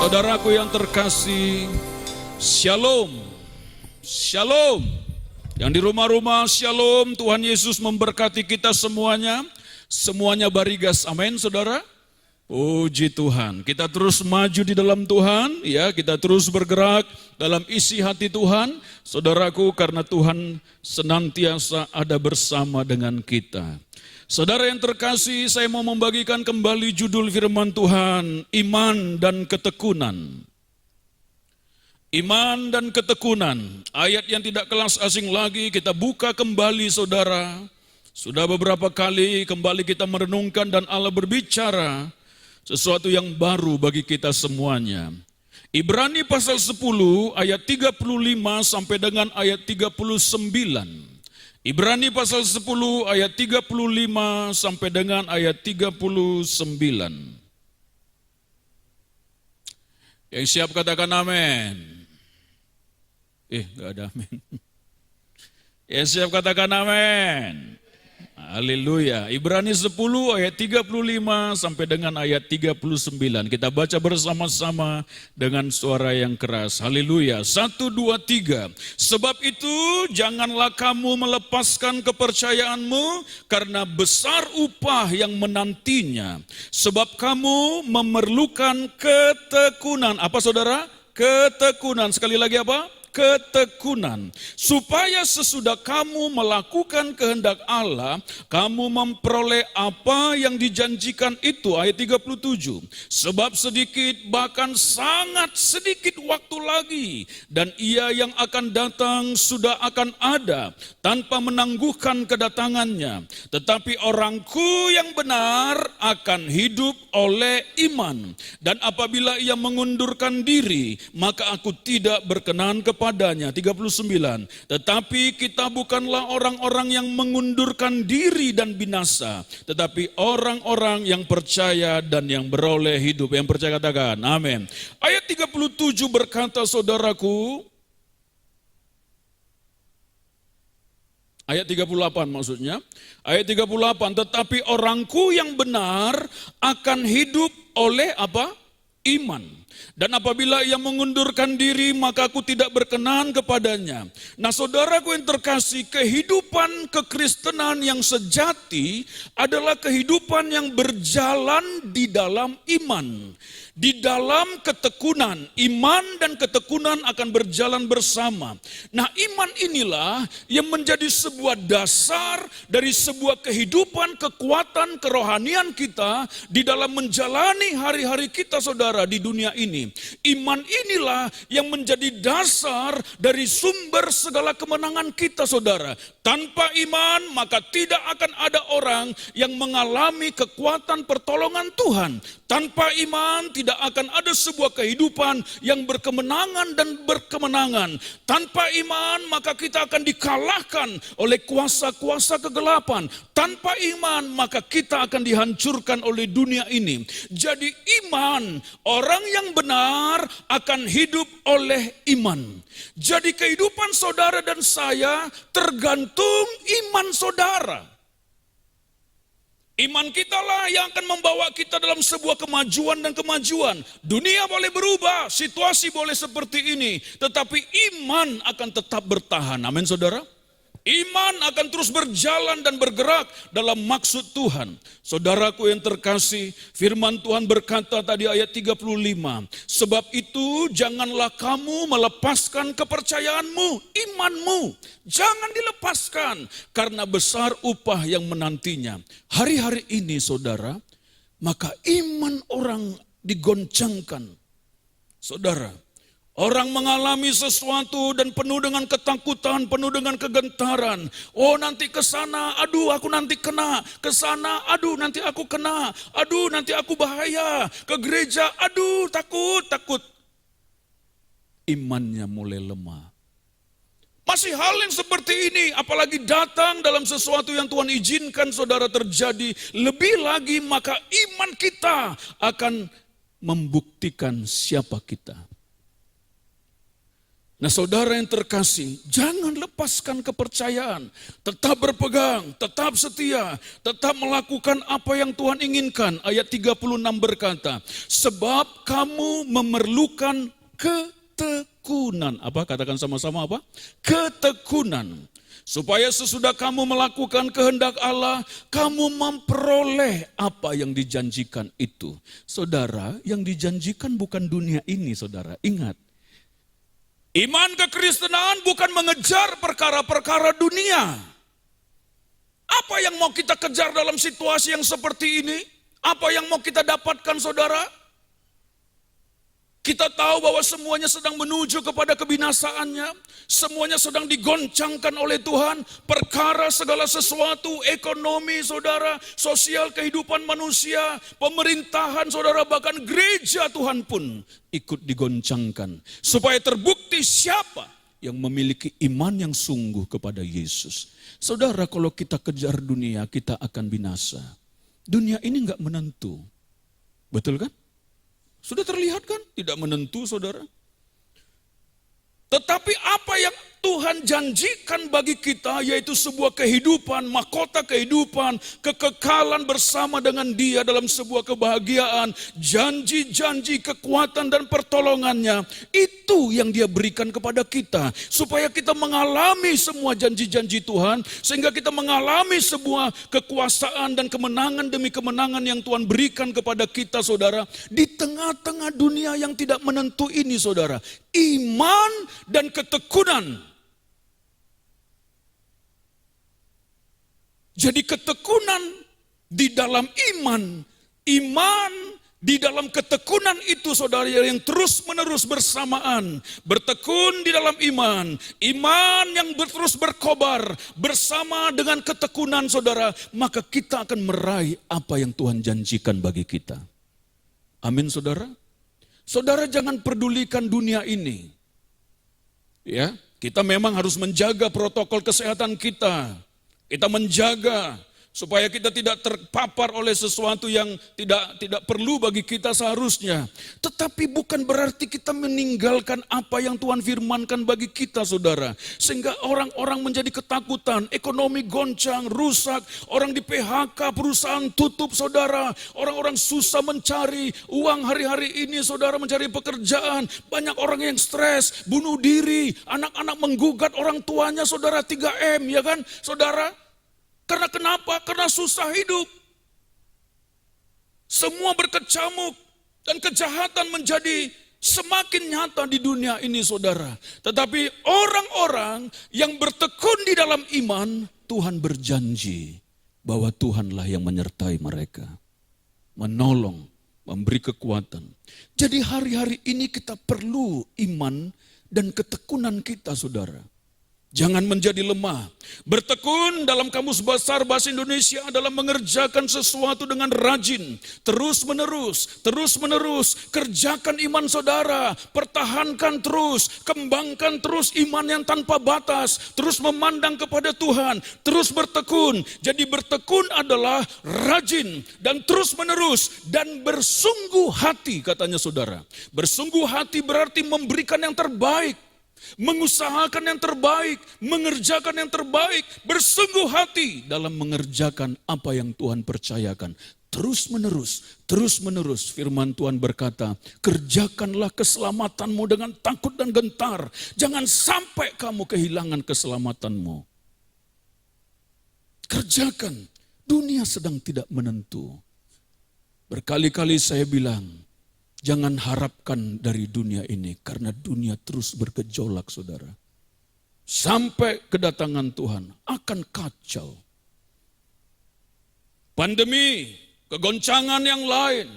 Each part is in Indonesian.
Saudaraku yang terkasih, Shalom, Shalom. Yang di rumah-rumah, Shalom. Tuhan Yesus memberkati kita semuanya. Semuanya barigas, amin saudara. Puji Tuhan, kita terus maju di dalam Tuhan, ya, kita terus bergerak dalam isi hati Tuhan, saudaraku, karena Tuhan senantiasa ada bersama dengan kita. Saudara yang terkasih, saya mau membagikan kembali judul firman Tuhan, iman dan ketekunan. Iman dan ketekunan, ayat yang tidak kelas asing lagi, kita buka kembali saudara. Sudah beberapa kali kembali kita merenungkan dan Allah berbicara sesuatu yang baru bagi kita semuanya. Ibrani pasal 10 ayat 35 sampai dengan ayat 39. Ibrani pasal 10 ayat 35 sampai dengan ayat 39. Yang siap katakan amin. Gak ada amin. Yang siap katakan amin. Haleluya. Ibrani 10 ayat 35 sampai dengan ayat 39. Kita baca bersama-sama dengan suara yang keras. Haleluya. 1, 2, 3. Sebab itu janganlah kamu melepaskan kepercayaanmu karena besar upah yang menantinya. Sebab kamu memerlukan ketekunan. Apa saudara? Ketekunan. Sekali lagi apa? Ketekunan, supaya sesudah kamu melakukan kehendak Allah, kamu memperoleh apa yang dijanjikan itu. Ayat 37, sebab sedikit bahkan sangat sedikit waktu lagi, dan ia yang akan datang sudah akan ada, tanpa menangguhkan kedatangannya. Tetapi orangku yang benar akan hidup oleh iman, dan apabila ia mengundurkan diri, maka aku tidak berkenan kepadanya. 39. Tetapi kita bukanlah orang-orang yang mengundurkan diri dan binasa, tetapi orang-orang yang percaya dan yang beroleh hidup. Yang percaya katakan amin. Ayat 37 berkata saudaraku, ayat 38 maksudnya, ayat 38, tetapi orangku yang benar akan hidup oleh apa? Iman. Dan apabila ia mengundurkan diri, maka aku tidak berkenan kepadanya. Nah saudaraku yang terkasih, kehidupan kekristenan yang sejati adalah kehidupan yang berjalan di dalam iman. Di dalam ketekunan, iman dan ketekunan akan berjalan bersama. Nah iman inilah yang menjadi sebuah dasar dari sebuah kehidupan, kekuatan, kerohanian kita di dalam menjalani hari-hari kita saudara di dunia ini. Iman inilah yang menjadi dasar dari sumber segala kemenangan kita saudara. Tanpa iman maka tidak akan ada orang yang mengalami kekuatan pertolongan Tuhan. Tanpa iman tidak akan ada sebuah kehidupan yang berkemenangan dan berkemenangan. Tanpa iman maka kita akan dikalahkan oleh kuasa-kuasa kegelapan. Tanpa iman maka kita akan dihancurkan oleh dunia ini. Jadi iman, orang yang benar akan hidup oleh iman. Jadi kehidupan saudara dan saya tergantung iman saudara. Iman kitalah yang akan membawa kita dalam sebuah kemajuan dan kemajuan. Dunia boleh berubah, situasi boleh seperti ini, tetapi iman akan tetap bertahan. Amin saudara. Iman akan terus berjalan dan bergerak dalam maksud Tuhan. Saudaraku yang terkasih, firman Tuhan berkata tadi ayat 35. Sebab itu janganlah kamu melepaskan kepercayaanmu, imanmu. Jangan dilepaskan karena besar upah yang menantinya. Hari-hari ini saudara, maka iman orang digoncangkan. Saudara, orang mengalami sesuatu dan penuh dengan ketakutan, penuh dengan kegentaran. Oh nanti ke sana, aduh aku nanti kena. Ke sana, aduh nanti aku kena. Aduh nanti aku bahaya. Ke gereja, aduh takut. Imannya mulai lemah. Masih hal yang seperti ini, apalagi datang dalam sesuatu yang Tuhan izinkan saudara terjadi. Lebih lagi maka iman kita akan membuktikan siapa kita. Nah saudara yang terkasih, jangan lepaskan kepercayaan. Tetap berpegang, tetap setia, tetap melakukan apa yang Tuhan inginkan. Ayat 36 berkata, sebab kamu memerlukan ketekunan. Apa? Katakan sama-sama apa? Ketekunan. Supaya sesudah kamu melakukan kehendak Allah, kamu memperoleh apa yang dijanjikan itu. Saudara, yang dijanjikan bukan dunia ini, saudara. Ingat. Iman kekristenan bukan mengejar perkara-perkara dunia. Apa yang mau kita kejar dalam situasi yang seperti ini? Apa yang mau kita dapatkan, saudara? Kita tahu bahwa semuanya sedang menuju kepada kebinasaannya. Semuanya sedang digoncangkan oleh Tuhan. Perkara segala sesuatu, ekonomi, saudara, sosial kehidupan manusia, pemerintahan, saudara, bahkan gereja Tuhan pun ikut digoncangkan. Supaya terbukti siapa yang memiliki iman yang sungguh kepada Yesus. Saudara, kalau kita kejar dunia, kita akan binasa. Dunia ini enggak menentu. Betul kan? Sudah terlihat kan? Tidak menentu, saudara. Tetapi apa yang Tuhan janjikan bagi kita, yaitu sebuah kehidupan, mahkota kehidupan, kekekalan bersama dengan Dia dalam sebuah kebahagiaan, janji-janji, kekuatan dan pertolongannya, itu yang Dia berikan kepada kita. Supaya kita mengalami semua janji-janji Tuhan, sehingga kita mengalami sebuah kekuasaan dan kemenangan demi kemenangan yang Tuhan berikan kepada kita, saudara. Di tengah-tengah dunia yang tidak menentu ini, saudara, iman dan ketekunan. Jadi ketekunan di dalam iman di dalam ketekunan itu, saudara, yang terus menerus bersamaan, bertekun di dalam iman yang terus berkobar bersama dengan ketekunan, saudara, maka kita akan meraih apa yang Tuhan janjikan bagi kita. Amin, saudara. Saudara jangan pedulikan dunia ini. Ya, kita memang harus menjaga protokol kesehatan kita. Kita menjaga supaya kita tidak terpapar oleh sesuatu yang tidak perlu bagi kita seharusnya. Tetapi bukan berarti kita meninggalkan apa yang Tuhan firmankan bagi kita, saudara. Sehingga orang-orang menjadi ketakutan, ekonomi goncang, rusak, orang di PHK, perusahaan tutup, saudara. Orang-orang susah mencari uang hari-hari ini, saudara, mencari pekerjaan. Banyak orang yang stres, bunuh diri, anak-anak menggugat orang tuanya, saudara, 3M, ya kan, saudara. Karena kenapa? Karena susah hidup. Semua berkecamuk dan kejahatan menjadi semakin nyata di dunia ini, saudara. Tetapi orang-orang yang bertekun di dalam iman, Tuhan berjanji bahwa Tuhanlah yang menyertai mereka, menolong, memberi kekuatan. Jadi hari-hari ini kita perlu iman dan ketekunan kita, saudara. Jangan menjadi lemah. Bertekun dalam Kamus Besar Bahasa Indonesia adalah mengerjakan sesuatu dengan rajin. Terus menerus. Kerjakan iman saudara. Pertahankan terus. Kembangkan terus iman yang tanpa batas. Terus memandang kepada Tuhan. Terus bertekun. Jadi bertekun adalah rajin dan terus menerus. Dan bersungguh hati, katanya saudara. Bersungguh hati berarti memberikan yang terbaik. Mengusahakan yang terbaik, mengerjakan yang terbaik, bersungguh hati dalam mengerjakan apa yang Tuhan percayakan. Terus menerus firman Tuhan berkata, kerjakanlah keselamatanmu dengan takut dan gentar. Jangan sampai kamu kehilangan keselamatanmu. Kerjakan, dunia sedang tidak menentu. Berkali-kali saya bilang, jangan harapkan dari dunia ini, karena dunia terus bergejolak, saudara. Sampai kedatangan Tuhan akan kacau. Pandemi, kegoncangan yang lain,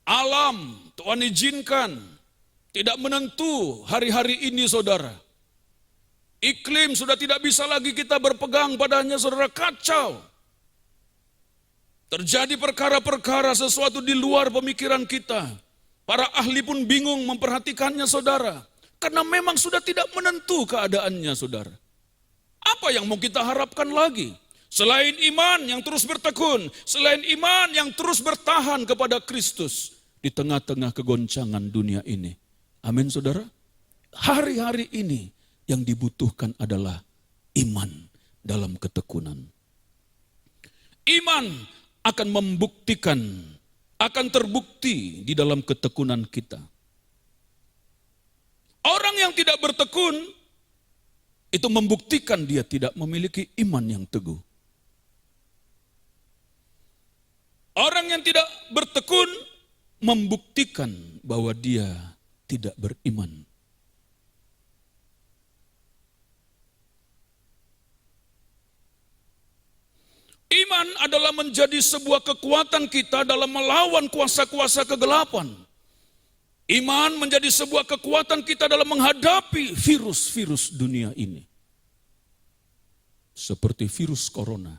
alam, Tuhan izinkan, tidak menentu hari-hari ini, saudara. Iklim sudah tidak bisa lagi kita berpegang padanya, saudara, kacau. Terjadi perkara-perkara sesuatu di luar pemikiran kita. Para ahli pun bingung memperhatikannya, saudara. Karena memang sudah tidak menentu keadaannya, saudara. Apa yang mau kita harapkan lagi? Selain iman yang terus bertekun. Selain iman yang terus bertahan kepada Kristus. Di tengah-tengah kegoncangan dunia ini. Amin, saudara. hari-hari ini yang dibutuhkan adalah iman dalam ketekunan. Iman akan membuktikan, akan terbukti di dalam ketekunan kita. Orang yang tidak bertekun, itu membuktikan dia tidak memiliki iman yang teguh. Orang yang tidak bertekun, membuktikan bahwa dia tidak beriman. Iman adalah menjadi sebuah kekuatan kita dalam melawan kuasa-kuasa kegelapan. Iman menjadi sebuah kekuatan kita dalam menghadapi virus-virus dunia ini. Seperti virus corona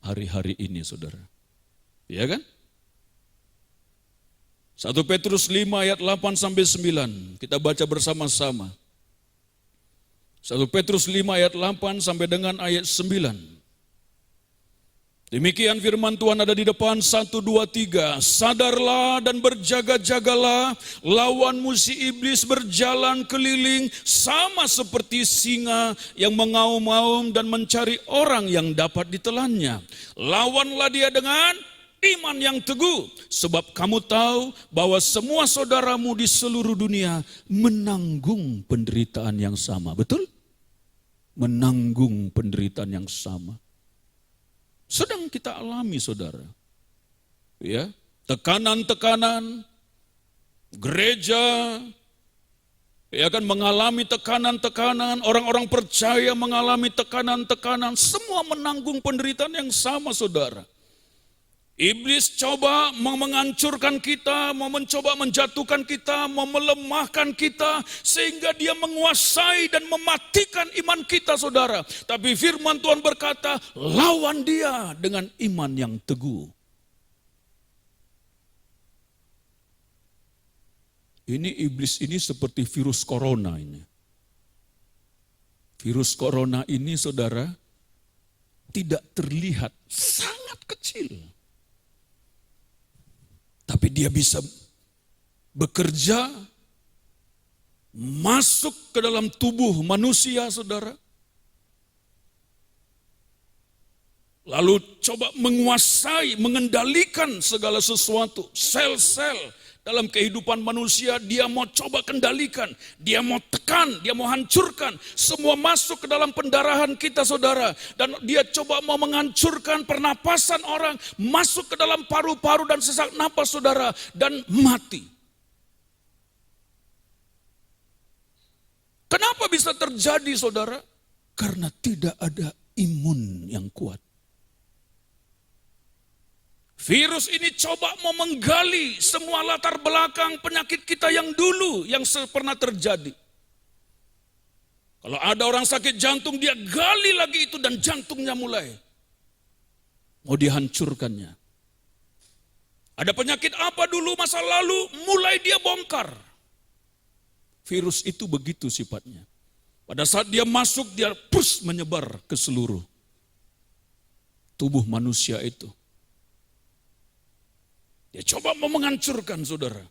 hari-hari ini, saudara. Ya kan? 1 Petrus 5 ayat 8-9, kita baca bersama-sama. 1 Petrus 5 ayat 8 sampai dengan ayat 9. Demikian firman Tuhan ada di depan, 1, 2, 3. Sadarlah dan berjaga-jagalah, lawanmu si iblis berjalan keliling sama seperti singa yang mengaum-ngaum dan mencari orang yang dapat ditelannya. Lawanlah dia dengan iman yang teguh, sebab kamu tahu bahwa semua saudaramu di seluruh dunia menanggung penderitaan yang sama. Betul? Menanggung penderitaan yang sama. Sedang kita alami, saudara. Ya, tekanan-tekanan, gereja ya kan mengalami tekanan-tekanan, orang-orang percaya mengalami tekanan-tekanan, semua menanggung penderitaan yang sama, saudara. Iblis coba menghancurkan kita, mau mencoba menjatuhkan kita, mau melemahkan kita, sehingga dia menguasai dan mematikan iman kita, saudara. Tapi firman Tuhan berkata, lawan dia dengan iman yang teguh. Ini iblis ini seperti virus corona ini. Virus corona ini, saudara, tidak terlihat, sangat kecil. Tapi dia bisa bekerja, masuk ke dalam tubuh manusia, saudara. Lalu coba menguasai, mengendalikan segala sesuatu. Sel-sel dalam kehidupan manusia dia mau coba kendalikan. Dia mau tekan, dia mau hancurkan. Semua masuk ke dalam pendarahan kita, saudara. Dan dia coba mau menghancurkan pernapasan orang. Masuk ke dalam paru-paru dan sesak napas, saudara. Dan mati. Kenapa bisa terjadi, saudara? Karena tidak ada imun yang kuat. Virus ini coba mau menggali semua latar belakang penyakit kita yang dulu, yang pernah terjadi. Kalau ada orang sakit jantung, dia gali lagi itu dan jantungnya mulai mau dihancurkannya. Ada penyakit apa dulu masa lalu, mulai dia bongkar. Virus itu begitu sifatnya. Pada saat dia masuk, dia menyebar ke seluruh tubuh manusia itu. Dia coba mau menghancurkan, saudara.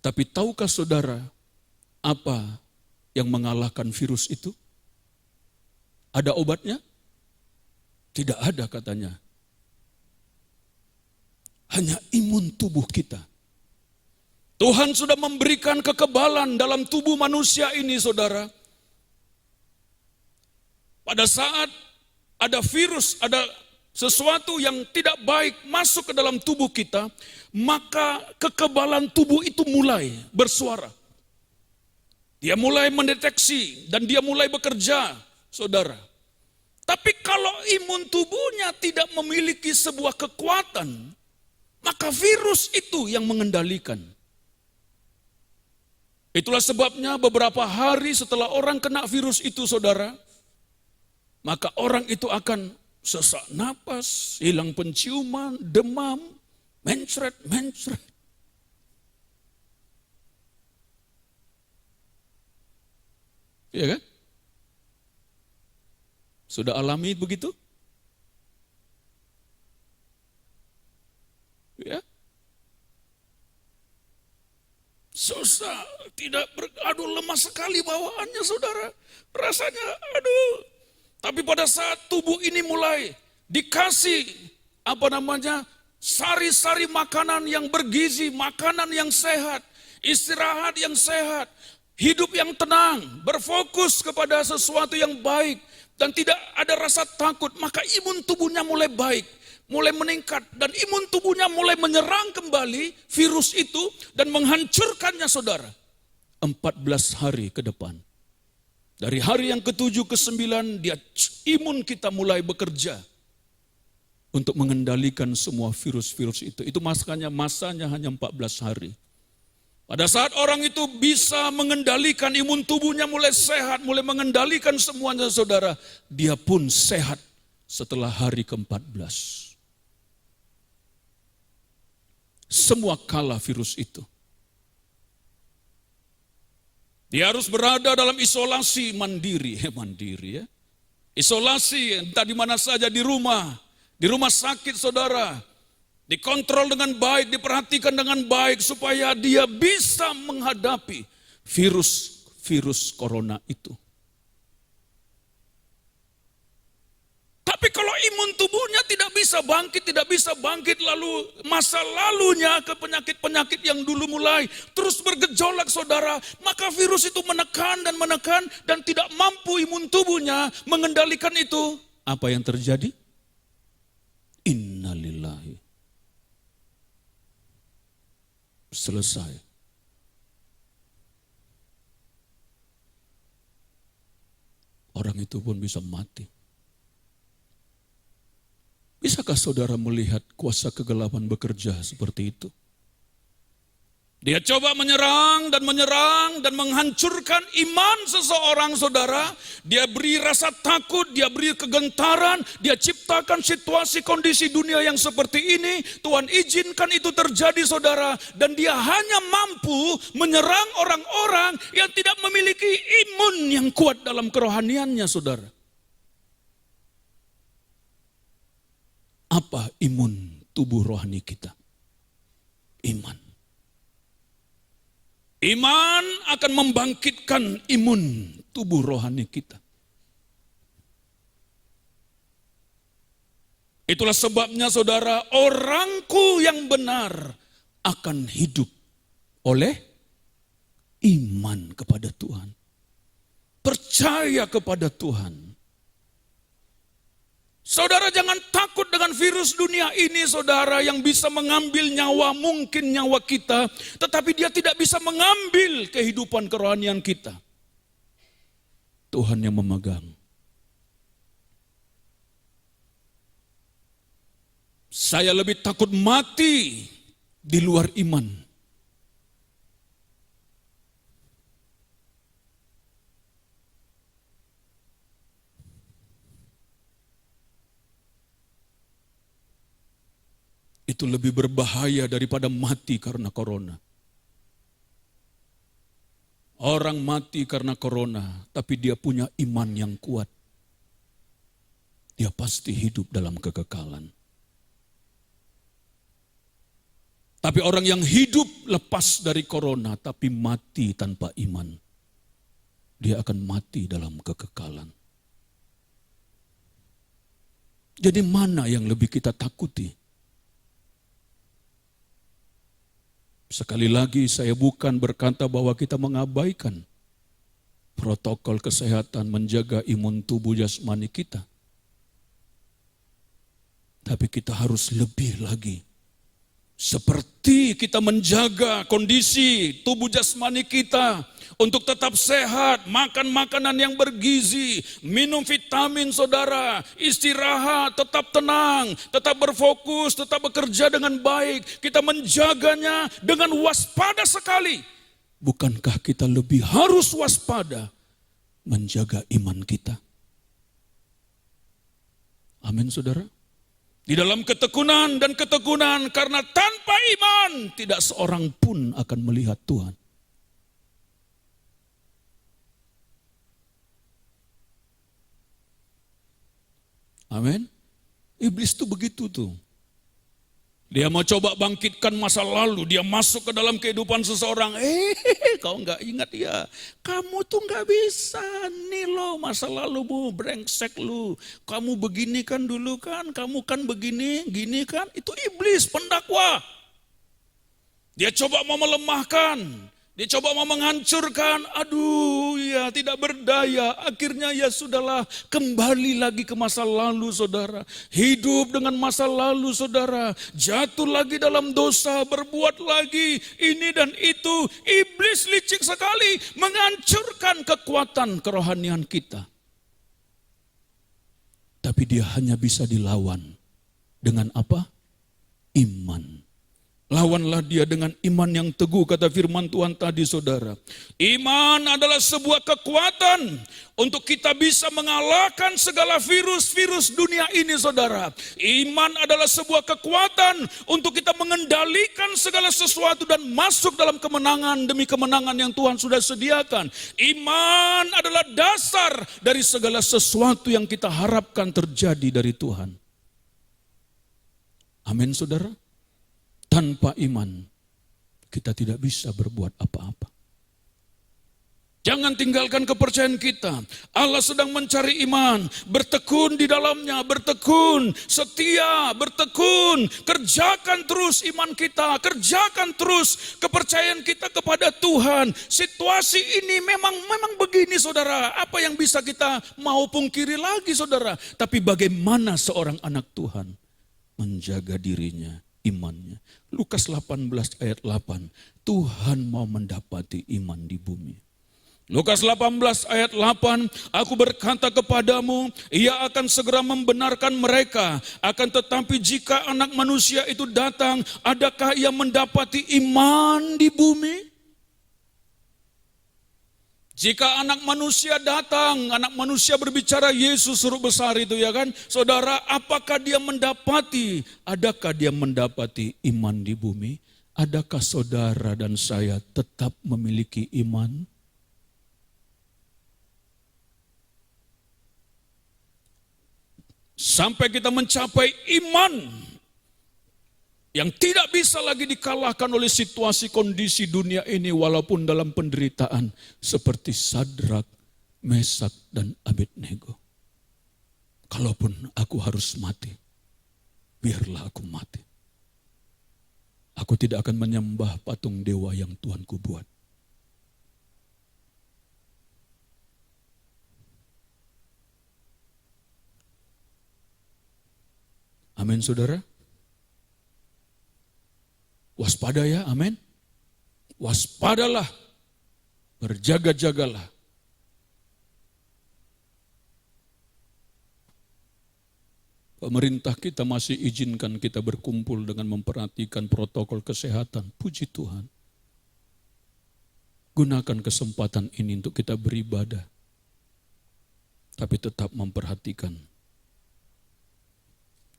Tapi tahukah saudara apa yang mengalahkan virus itu? Ada obatnya? Tidak ada, katanya. Hanya imun tubuh kita. Tuhan sudah memberikan kekebalan dalam tubuh manusia ini, saudara. Pada saat ada virus, ada sesuatu yang tidak baik masuk ke dalam tubuh kita, maka kekebalan tubuh itu mulai bersuara. Dia mulai mendeteksi dan dia mulai bekerja, saudara. Tapi kalau imun tubuhnya tidak memiliki sebuah kekuatan, maka virus itu yang mengendalikan. Itulah sebabnya beberapa hari setelah orang kena virus itu, saudara, maka orang itu akan sesak napas, hilang penciuman, demam, mencret. Iya kan? Sudah alami begitu? Ya. susah, aduh lemah sekali bawaannya saudara. Rasanya aduh. Tapi pada saat tubuh ini mulai dikasih sari-sari makanan yang bergizi, makanan yang sehat, istirahat yang sehat, hidup yang tenang, berfokus kepada sesuatu yang baik, dan tidak ada rasa takut, maka imun tubuhnya mulai baik, mulai meningkat, dan imun tubuhnya mulai menyerang kembali virus itu dan menghancurkannya saudara. 14 hari ke depan. Dari hari yang ke-7 ke-9 imun kita mulai bekerja untuk mengendalikan semua virus-virus itu. Itu masanya hanya 14 hari. Pada saat orang itu bisa mengendalikan imun tubuhnya mulai sehat, mulai mengendalikan semuanya saudara, dia pun sehat setelah hari ke-14. Semua kalah virus itu. Dia harus berada dalam isolasi mandiri ya. Isolasi entah di mana saja, di rumah sakit saudara. Dikontrol dengan baik, diperhatikan dengan baik supaya dia bisa menghadapi virus corona itu. Tapi kalau imun tubuhnya tidak bisa bangkit lalu masa lalunya ke penyakit-penyakit yang dulu mulai terus bergejolak saudara, maka virus itu menekan dan tidak mampu imun tubuhnya mengendalikan itu. Apa yang terjadi? Innalillahi. Selesai. Orang itu pun bisa mati. Bisakah saudara melihat kuasa kegelapan bekerja seperti itu? Dia coba menyerang dan menghancurkan iman seseorang saudara. Dia beri rasa takut, dia beri kegentaran, dia ciptakan situasi kondisi dunia yang seperti ini. Tuhan izinkan itu terjadi saudara. Dan dia hanya mampu menyerang orang-orang yang tidak memiliki imun yang kuat dalam kerohaniannya saudara. Apa imun tubuh rohani kita? Iman. Iman akan membangkitkan imun tubuh rohani kita. Itulah sebabnya saudara, orangku yang benar akan hidup oleh iman kepada Tuhan. Percaya kepada Tuhan. Saudara jangan takut dengan virus dunia ini saudara yang bisa mengambil nyawa, mungkin nyawa kita. Tetapi dia tidak bisa mengambil kehidupan kerohanian kita. Tuhan yang memegang. Saya lebih takut mati di luar iman. Itu lebih berbahaya daripada mati karena corona. Orang mati karena corona, tapi dia punya iman yang kuat. Dia pasti hidup dalam kekekalan. Tapi orang yang hidup lepas dari corona, tapi mati tanpa iman, dia akan mati dalam kekekalan. Jadi mana yang lebih kita takuti? Sekali lagi saya bukan berkata bahwa kita mengabaikan protokol kesehatan menjaga imun tubuh jasmani kita. Tapi kita harus lebih lagi. Seperti kita menjaga kondisi tubuh jasmani kita untuk tetap sehat, makan makanan yang bergizi, minum vitamin saudara, istirahat, tetap tenang, tetap berfokus, tetap bekerja dengan baik. Kita menjaganya dengan waspada sekali. Bukankah kita lebih harus waspada menjaga iman kita? Amin saudara. Di dalam ketekunan dan ketekunan, karena tanpa iman tidak seorang pun akan melihat Tuhan. Amin. Iblis tuh begitu tuh. Dia mau coba bangkitkan masa lalu, dia masuk ke dalam kehidupan seseorang. Kau nggak ingat ya, kamu tuh nggak bisa. Nih lo masa lalumu, brengsek lu. Kamu begini kan dulu kan, kamu kan begini, gini kan. Itu iblis, pendakwa. Dia coba mau melemahkan, dia coba mau menghancurkan. Aduh ya tidak berdaya. Akhirnya ya sudahlah, kembali lagi ke masa lalu saudara. Hidup dengan masa lalu saudara. Jatuh lagi dalam dosa, berbuat lagi ini dan itu. Iblis licik sekali menghancurkan kekuatan kerohanian kita. Tapi dia hanya bisa dilawan dengan apa? Iman. Lawanlah dia dengan iman yang teguh, kata firman Tuhan tadi saudara. Iman adalah sebuah kekuatan untuk kita bisa mengalahkan segala virus-virus dunia ini saudara. Iman adalah sebuah kekuatan untuk kita mengendalikan segala sesuatu dan masuk dalam kemenangan demi kemenangan yang Tuhan sudah sediakan. Iman adalah dasar dari segala sesuatu yang kita harapkan terjadi dari Tuhan. Amin saudara. Tanpa iman, kita tidak bisa berbuat apa-apa. Jangan tinggalkan kepercayaan kita. Allah sedang mencari iman, bertekun di dalamnya, bertekun, setia, bertekun. Kerjakan terus iman kita, kerjakan terus kepercayaan kita kepada Tuhan. Situasi ini memang begini saudara. Apa yang bisa kita mau pungkiri lagi saudara. Tapi bagaimana seorang anak Tuhan menjaga dirinya, imannya. Lukas 18 ayat 8, Tuhan mau mendapati iman di bumi. Lukas 18 ayat 8, aku berkata kepadamu, ia akan segera membenarkan mereka. Akan tetapi jika anak manusia itu datang, adakah ia mendapati iman di bumi? Jika anak manusia datang, anak manusia berbicara Yesus huruf besar itu ya kan. Saudara, apakah dia mendapati, adakah dia mendapati iman di bumi? Adakah saudara dan saya tetap memiliki iman? Sampai kita mencapai iman yang tidak bisa lagi dikalahkan oleh situasi kondisi dunia ini walaupun dalam penderitaan seperti Sadrak, Mesak dan Abednego. Kalaupun aku harus mati, biarlah aku mati. Aku tidak akan menyembah patung dewa yang Tuhanku buat. Amin saudara. Waspada ya, amin. Waspadalah, berjaga-jagalah. Pemerintah kita masih izinkan kita berkumpul dengan memperhatikan protokol kesehatan. Puji Tuhan. Gunakan kesempatan ini untuk kita beribadah. Tapi tetap memperhatikan.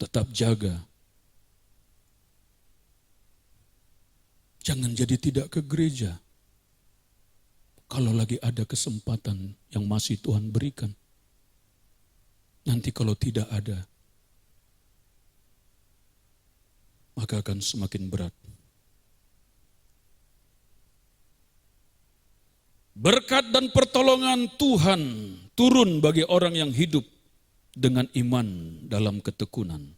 Tetap jaga. Jangan jadi tidak ke gereja. Kalau lagi ada kesempatan yang masih Tuhan berikan. Nanti kalau tidak ada, maka akan semakin berat. Berkat dan pertolongan Tuhan turun bagi orang yang hidup dengan iman dalam ketekunan.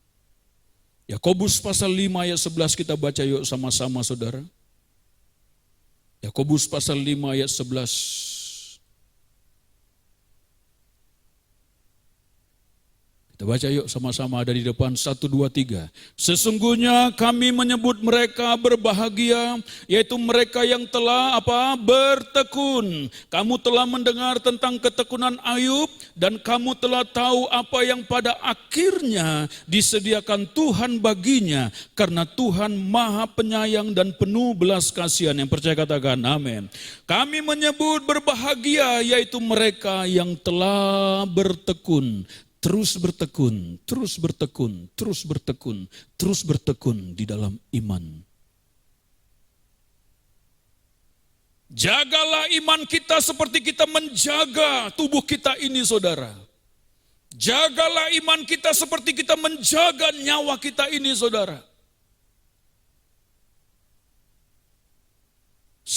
Yakobus pasal 5 ayat 11 kita baca yuk sama-sama saudara. Yakobus pasal 5 ayat 11. Kita baca yuk sama-sama, ada di depan 1, 2, 3. Sesungguhnya kami menyebut mereka berbahagia, yaitu mereka yang telah bertekun. Kamu telah mendengar tentang ketekunan Ayub dan kamu telah tahu apa yang pada akhirnya disediakan Tuhan baginya, karena Tuhan Maha Penyayang dan penuh belas kasihan. Yang percaya katakan amin. Kami menyebut berbahagia, yaitu mereka yang telah bertekun. Terus bertekun, terus bertekun, terus bertekun, terus bertekun di dalam iman. Jagalah iman kita seperti kita menjaga tubuh kita ini saudara. Jagalah iman kita seperti kita menjaga nyawa kita ini saudara.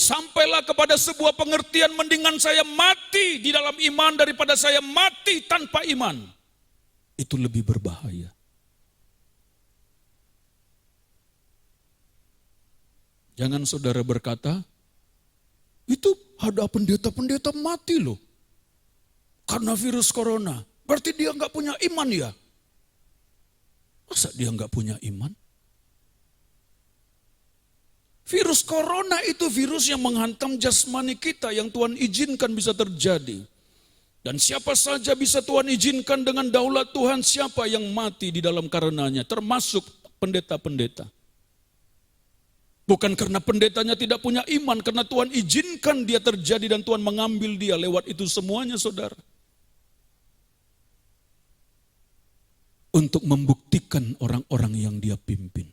Sampailah kepada sebuah pengertian, mendingan saya mati di dalam iman daripada saya mati tanpa iman. Itu lebih berbahaya. Jangan saudara berkata, itu ada pendeta-pendeta mati loh. Karena virus corona. Berarti dia nggak punya iman ya? Masa dia nggak punya iman? Virus corona itu virus yang menghantam jasmani kita yang Tuhan izinkan bisa terjadi. Dan siapa saja bisa Tuhan izinkan dengan daulat Tuhan, siapa yang mati di dalam karenanya, termasuk pendeta-pendeta. Bukan karena pendetanya tidak punya iman, karena Tuhan izinkan dia terjadi dan Tuhan mengambil dia lewat itu semuanya, saudara. Untuk membuktikan orang-orang yang dia pimpin.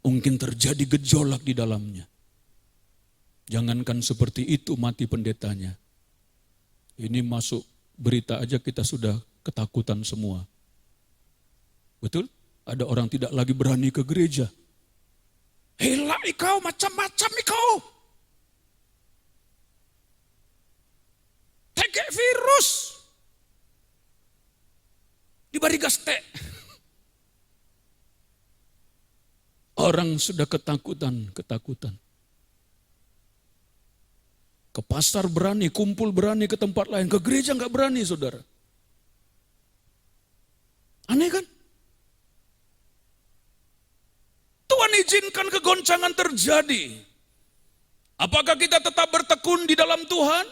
Mungkin terjadi gejolak di dalamnya. Jangankan seperti itu mati pendetanya. Ini masuk berita aja kita sudah ketakutan semua. Betul? Ada orang tidak lagi berani ke gereja. Hela ikau, macam-macam ikau. Tegek virus. Dibari gaste. Orang sudah ketakutan. Ke pasar berani, kumpul berani, ke tempat lain. Ke gereja nggak berani, saudara. Aneh kan? Tuhan izinkan kegoncangan terjadi. Apakah kita tetap bertekun di dalam Tuhan?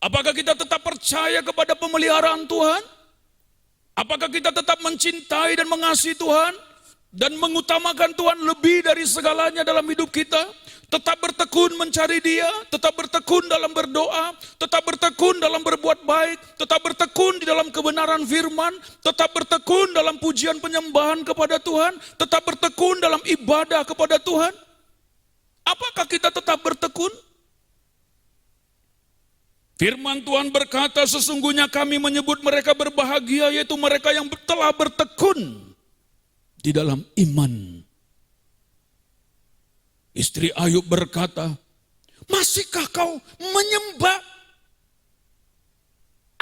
Apakah kita tetap percaya kepada pemeliharaan Tuhan? Apakah kita tetap mencintai dan mengasihi Tuhan? Dan mengutamakan Tuhan lebih dari segalanya dalam hidup kita? Tetap bertekun mencari Dia, tetap bertekun dalam berdoa, tetap bertekun dalam berbuat baik, tetap bertekun di dalam kebenaran firman, tetap bertekun dalam pujian penyembahan kepada Tuhan, tetap bertekun dalam ibadah kepada Tuhan. Apakah kita tetap bertekun? Firman Tuhan berkata, sesungguhnya kami menyebut mereka berbahagia, yaitu mereka yang telah bertekun di dalam iman. Istri Ayub berkata, masihkah kau menyembah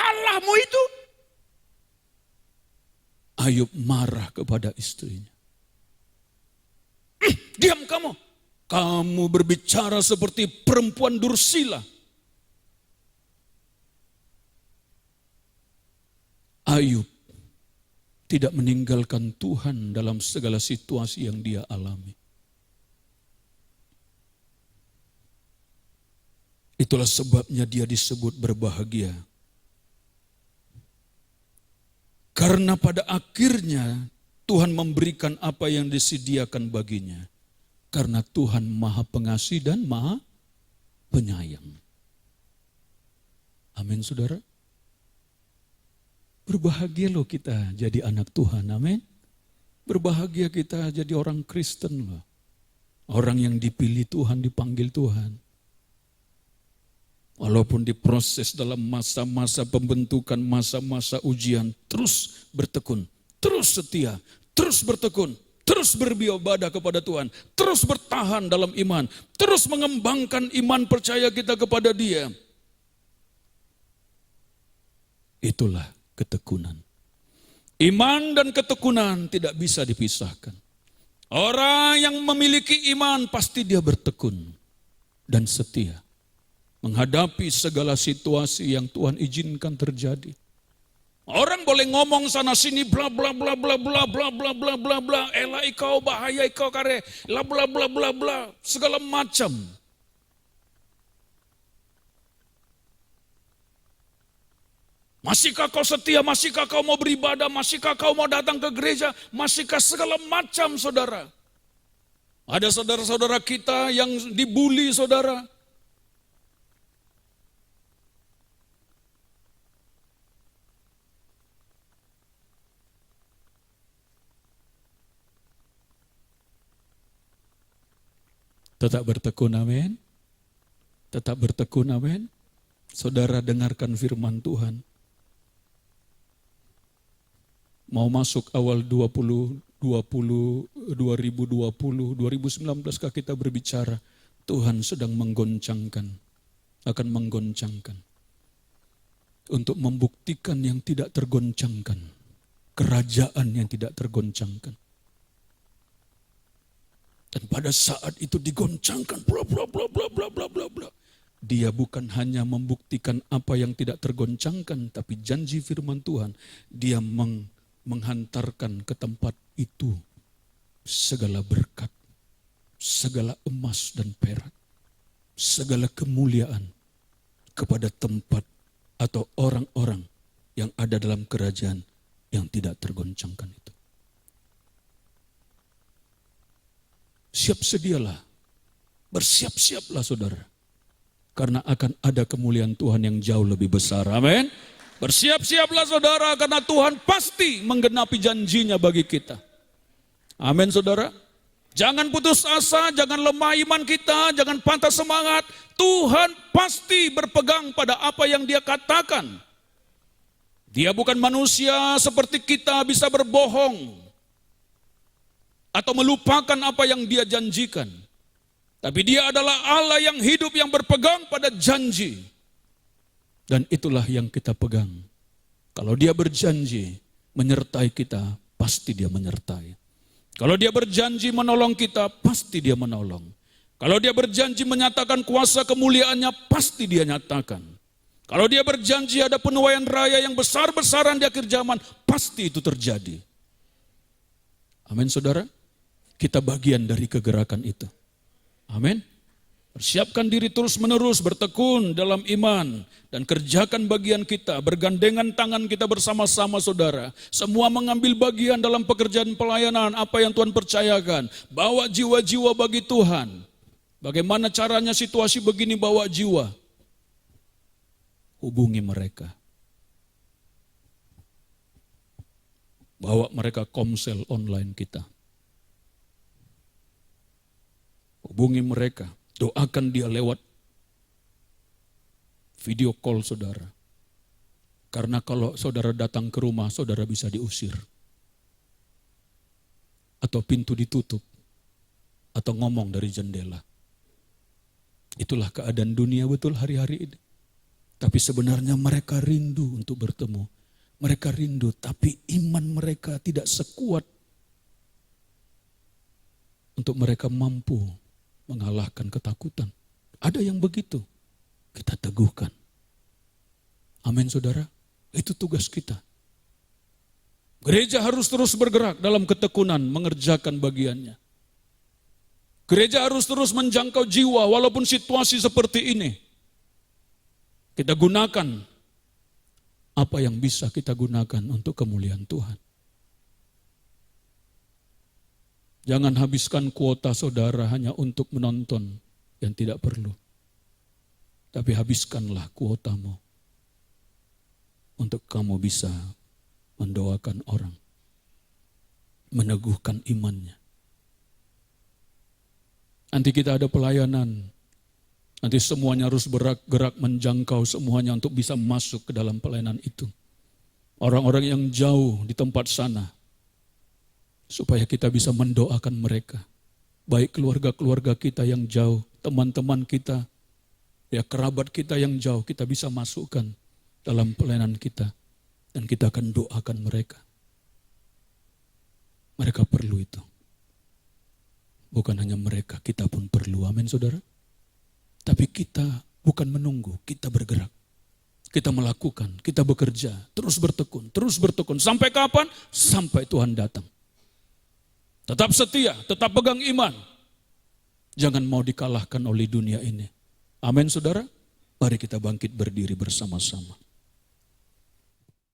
Allahmu itu? Ayub marah kepada istrinya. Diam kamu. Kamu berbicara seperti perempuan dursila. Ayub tidak meninggalkan Tuhan dalam segala situasi yang dia alami. Itulah sebabnya dia disebut berbahagia. Karena pada akhirnya Tuhan memberikan apa yang disediakan baginya. Karena Tuhan Maha Pengasih dan Maha Penyayang. Amin, saudara. Berbahagia loh kita jadi anak Tuhan, amin. Berbahagia kita jadi orang Kristen loh. Orang yang dipilih Tuhan, dipanggil Tuhan. Walaupun diproses dalam masa-masa pembentukan, masa-masa ujian, terus bertekun, terus setia, terus bertekun, terus beribadah kepada Tuhan, terus bertahan dalam iman, terus mengembangkan iman percaya kita kepada Dia. Itulah ketekunan. Iman dan ketekunan tidak bisa dipisahkan. Orang yang memiliki iman pasti dia bertekun dan setia menghadapi segala situasi yang Tuhan izinkan terjadi. Orang boleh ngomong sana sini bla bla bla bla bla bla bla bla bla bla, elah ikau bahaya ikau kare, la bla bla bla bla, segala macam. Masihkah kau setia, masihkah kau mau beribadah, masihkah kau mau datang ke gereja, masihkah segala macam, saudara. Ada saudara-saudara kita yang dibully, saudara. Tetap bertekun, amin. Tetap bertekun, amin. Saudara dengarkan firman Tuhan. Mau masuk awal 20 2019 kita berbicara, Tuhan sedang akan menggoncangkan. Untuk membuktikan yang tidak tergoncangkan. Kerajaan yang tidak tergoncangkan. Dan pada saat itu digoncangkan, bla bla bla bla bla bla bla bla. Dia bukan hanya membuktikan apa yang tidak tergoncangkan, tapi janji firman Tuhan, dia menghantarkan ke tempat itu segala berkat, segala emas dan perak, segala kemuliaan kepada tempat atau orang-orang yang ada dalam kerajaan yang tidak tergoncangkan itu. Siap sedialah, bersiap-siaplah saudara, karena akan ada kemuliaan Tuhan yang jauh lebih besar. Amin. Bersiap-siaplah saudara, karena Tuhan pasti menggenapi janjinya bagi kita. Amin saudara. Jangan putus asa, jangan lemah iman kita, jangan patah semangat. Tuhan pasti berpegang pada apa yang Dia katakan. Dia bukan manusia seperti kita bisa berbohong atau melupakan apa yang Dia janjikan. Tapi Dia adalah Allah yang hidup, yang berpegang pada janji. Dan itulah yang kita pegang. Kalau Dia berjanji menyertai kita, pasti Dia menyertai. Kalau Dia berjanji menolong kita, pasti Dia menolong. Kalau Dia berjanji menyatakan kuasa kemuliaannya, pasti Dia nyatakan. Kalau Dia berjanji ada penuaian raya yang besar-besaran di akhir zaman, pasti itu terjadi. Amin saudara. Kita bagian dari kegerakan itu. Amin. Persiapkan diri terus menerus bertekun dalam iman dan kerjakan bagian kita, bergandengan tangan kita bersama-sama saudara. Semua mengambil bagian dalam pekerjaan pelayanan apa yang Tuhan percayakan. Bawa jiwa-jiwa bagi Tuhan. Bagaimana caranya situasi begini bawa jiwa? Hubungi mereka. Bawa mereka komsel online kita. Hubungi mereka. Doakan dia lewat video call saudara. Karena kalau saudara datang ke rumah, saudara bisa diusir. Atau pintu ditutup. Atau ngomong dari jendela. Itulah keadaan dunia betul hari-hari ini. Tapi sebenarnya mereka rindu untuk bertemu. Mereka rindu, tapi iman mereka tidak sekuat untuk mereka mampu mengalahkan ketakutan. Ada yang begitu. Kita teguhkan. Amin saudara. Itu tugas kita. Gereja harus terus bergerak dalam ketekunan mengerjakan bagiannya. Gereja harus terus menjangkau jiwa walaupun situasi seperti ini. Kita gunakan apa yang bisa kita gunakan untuk kemuliaan Tuhan. Jangan habiskan kuota saudara hanya untuk menonton yang tidak perlu. Tapi habiskanlah kuotamu untuk kamu bisa mendoakan orang, meneguhkan imannya. Nanti kita ada pelayanan, nanti semuanya harus gerak menjangkau semuanya untuk bisa masuk ke dalam pelayanan itu. Orang-orang yang jauh di tempat sana, supaya kita bisa mendoakan mereka. Baik keluarga-keluarga kita yang jauh, teman-teman kita, ya kerabat kita yang jauh, kita bisa masukkan dalam pelayanan kita. Dan kita akan doakan mereka. Mereka perlu itu. Bukan hanya mereka, kita pun perlu. Amin saudara. Tapi kita bukan menunggu, kita bergerak. Kita melakukan, kita bekerja, terus bertekun. Sampai kapan? Sampai Tuhan datang. Tetap setia, tetap pegang iman. Jangan mau dikalahkan oleh dunia ini. Amin saudara. Mari kita bangkit berdiri bersama-sama.